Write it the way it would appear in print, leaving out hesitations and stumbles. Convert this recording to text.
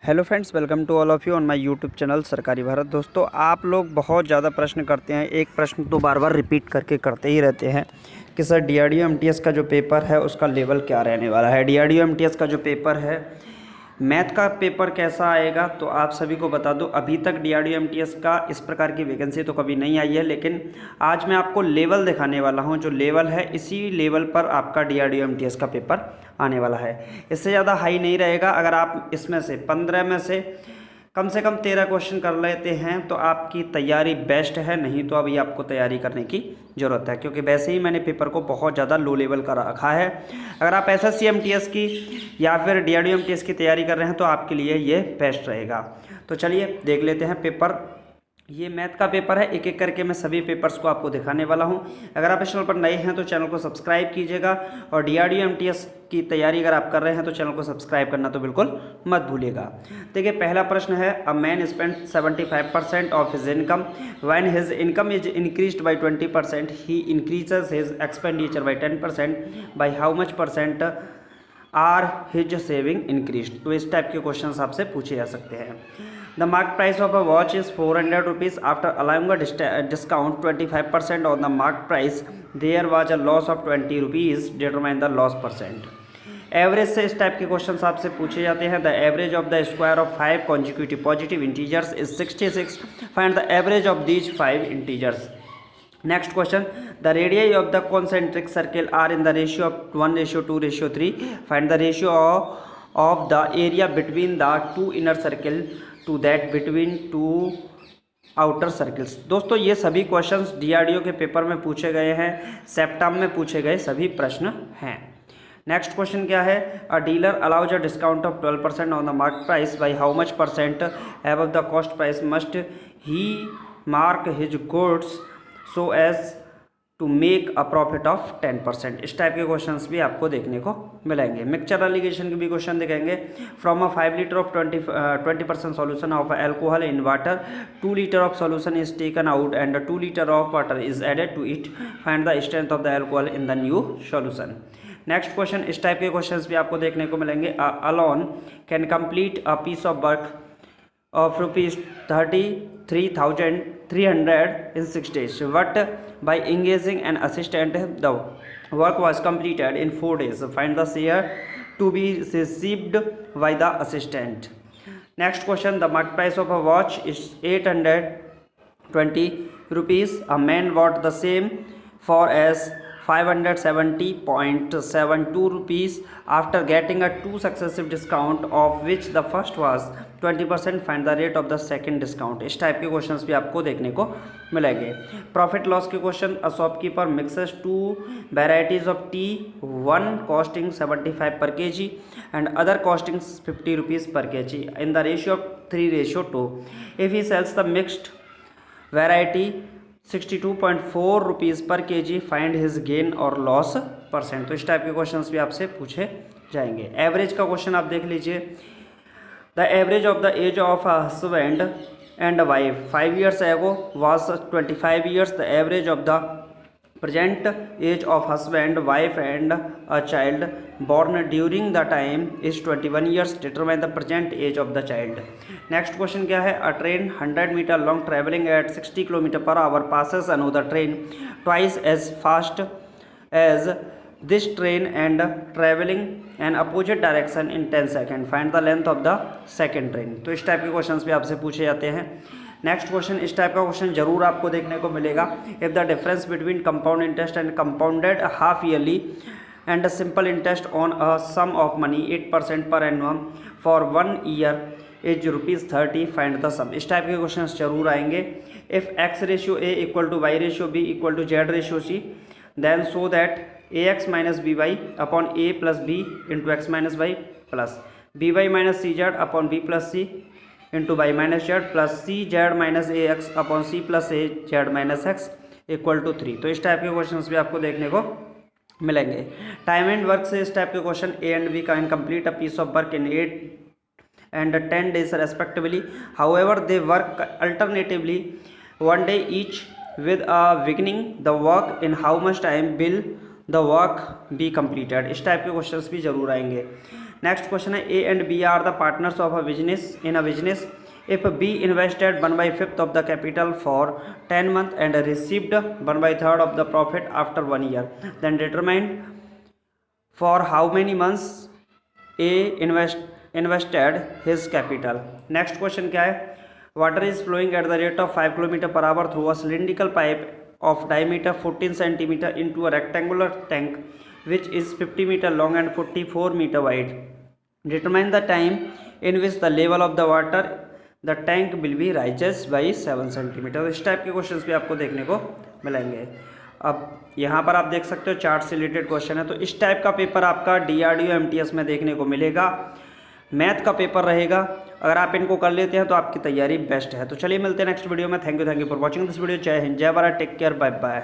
Hello friends, welcome to all of you on my YouTube channel Sarkari Bharat. दोस्तों, आप लोग बहुत ज़्यादा प्रश्न करते हैं, एक प्रश्न तो बार बार रिपीट करके करते ही रहते हैं कि सर डीआरडीओ एमटीएस का जो पेपर है उसका लेवल क्या रहने वाला है। डीआरडीओ एमटीएस का जो पेपर है, मैथ का पेपर कैसा आएगा, तो आप सभी को बता दूं, अभी तक डीआरडीओ एमटीएस का इस प्रकार की वैकेंसी तो कभी नहीं आई है, लेकिन आज मैं आपको लेवल दिखाने वाला हूं। जो लेवल है, इसी लेवल पर आपका डीआरडीओ एमटीएस का पेपर आने वाला है। इससे ज़्यादा हाई नहीं रहेगा। अगर आप इसमें से 15 में से कम 13 क्वेश्चन कर लेते हैं तो आपकी तैयारी बेस्ट है, नहीं तो अभी आपको तैयारी करने की ज़रूरत है, क्योंकि वैसे ही मैंने पेपर को बहुत ज़्यादा लो लेवल का रखा है। अगर आप एसएससी एमटीएस की या फिर डीआरडीओ एमटीएस की तैयारी कर रहे हैं तो आपके लिए ये बेस्ट रहेगा। तो चलिए देख लेते हैं पेपर। ये मैथ का पेपर है, एक एक करके मैं सभी पेपर्स को आपको दिखाने वाला हूं। अगर आप इस चैनल पर नए हैं तो चैनल को सब्सक्राइब कीजिएगा, और डीआरडीओ एमटीएस की तैयारी अगर आप कर रहे हैं तो चैनल को सब्सक्राइब करना तो बिल्कुल मत भूलिएगा। देखिए, पहला प्रश्न है, a man spend 75% of his income when his income is increased by 20%, he increases his expenditure by 10%, by how much percent are his saving increased. तो इस टाइप के क्वेश्चन आपसे पूछे जा सकते हैं। The mark price of a watch is 400 rupees. After allowing a discount 25% on the mark price, there was a loss of 20 rupees. Determine the loss percent. Average से इस टाइप के क्वेश्चन आपसे पूछे जाते हैं। The average of the square of 5 consecutive positive integers is 66. Find the average of these 5 integers. Next question, the radius of the concentric circle are in the ratio of 1:2:3. Find the ratio of the area between the two inner circle to that between two outer circles. दोस्तों, ये सभी questions DRDO के paper में पूछे गए हैं, septum में पूछे गए सभी प्रश्न हैं। नेक्स्ट क्वेश्चन क्या है, a dealer allows a discount of 12% on the mark price, by how much percent above the cost price must he mark his goods so as to make a profit of 10%। इस type के questions भी आपको देखने को मिलेंगे। Mixture allegation के भी question दिखेंगे। From a 5 litre of 20% solution of alcohol in water, 2 litre of solution is taken out and 2 litre of water is added to it. Find the strength of the alcohol in the new solution. Next question, इस type के questions भी आपको देखने को मिलेंगे। Alone can complete a piece of work of rupees 33,300 in 6 days, but by engaging an assistant the work was completed in 4 days. Find the share to be received by the assistant. Next question, the market price of a watch is 820 rupees. A man bought the same for as 570.72 rupees after getting a 2 successive discount, of which the first was 20%. Find the rate of the second discount. इस type के questions भी आपको देखने को मिलेंगे। Profit loss के question, a shopkeeper mixes 2 varieties of T, one costing 75 per kg and other costing 50 rupees per kg in the ratio of 3:2. If he sells the mixed variety 62.4 rupees पर KG, find his gain और loss percent. तो इस type के questions भी आपसे पूछे जाएंगे। Average का क्वेश्चन आप देख लीजिए। The average of the age of a husband and wife 5 years ago was 25 years. The average of the present age of husband, wife and a child born during the time is 21 years. Determine the present age of the child. Next question क्या है, a train 100 meter long traveling at 60 km per hour passes another train twice as fast as this train and traveling an opposite direction in 10 seconds. Find the length of the second train. तो इस type के questions भी आपसे पूछे जाते हैं। Next question, इस type का क्वेश्चन जरूर आपको देखने को मिलेगा। If the difference between compound interest and compounded half yearly and simple interest on a sum of money 8% per annum for 1 year is ₹30, find the sum. इस टाइप के question जरूर आएंगे। If x ratio a equal to y ratio b equal to z ratio c, then so that ax minus B Y upon a plus b into X minus Y plus B Y minus C Z upon B plus C into Y minus Z plus C Z minus A X upon C plus A Z minus X equal to 3। तो इस type के questions भी आपको देखने को मिलेंगे। Time and work से इस टाइप के question, A and B can complete a piece of work in 8 and 10 days respectively. However, they work alternatively 1 day each with a beginning the work in how much time will the work be completed. इस type के questions भी जरूर आएंगे। Next question है A and B are the partners of a business in a business if B invested 1/5 of the capital for 10 months and received 1/3 of the profit after 1 year, then determine for how many months A invested his capital. Next question क्या है, water is flowing at the rate of 5 km per hour through a cylindrical pipe of diameter 14 cm into a rectangular tank which is 50 meter long and 44 meter wide. Determine the time in which the level of the water the tank will be rises by 7 centimetre. इस type के questions भी आपको देखने को मिलेंगे। अब यहाँ पर आप देख सकते हो चार्ट से रिलेटेड क्वेश्चन है, तो इस टाइप का पेपर आपका DRDO MTS में देखने को मिलेगा। मैथ का पेपर रहेगा, अगर आप इनको कर लेते हैं तो आपकी तैयारी बेस्ट है। तो चलिए मिलते हैं नेक्स्ट वीडियो में। Thank you for watching this video. जय हिंद, जय Bharat, take care, bye bye.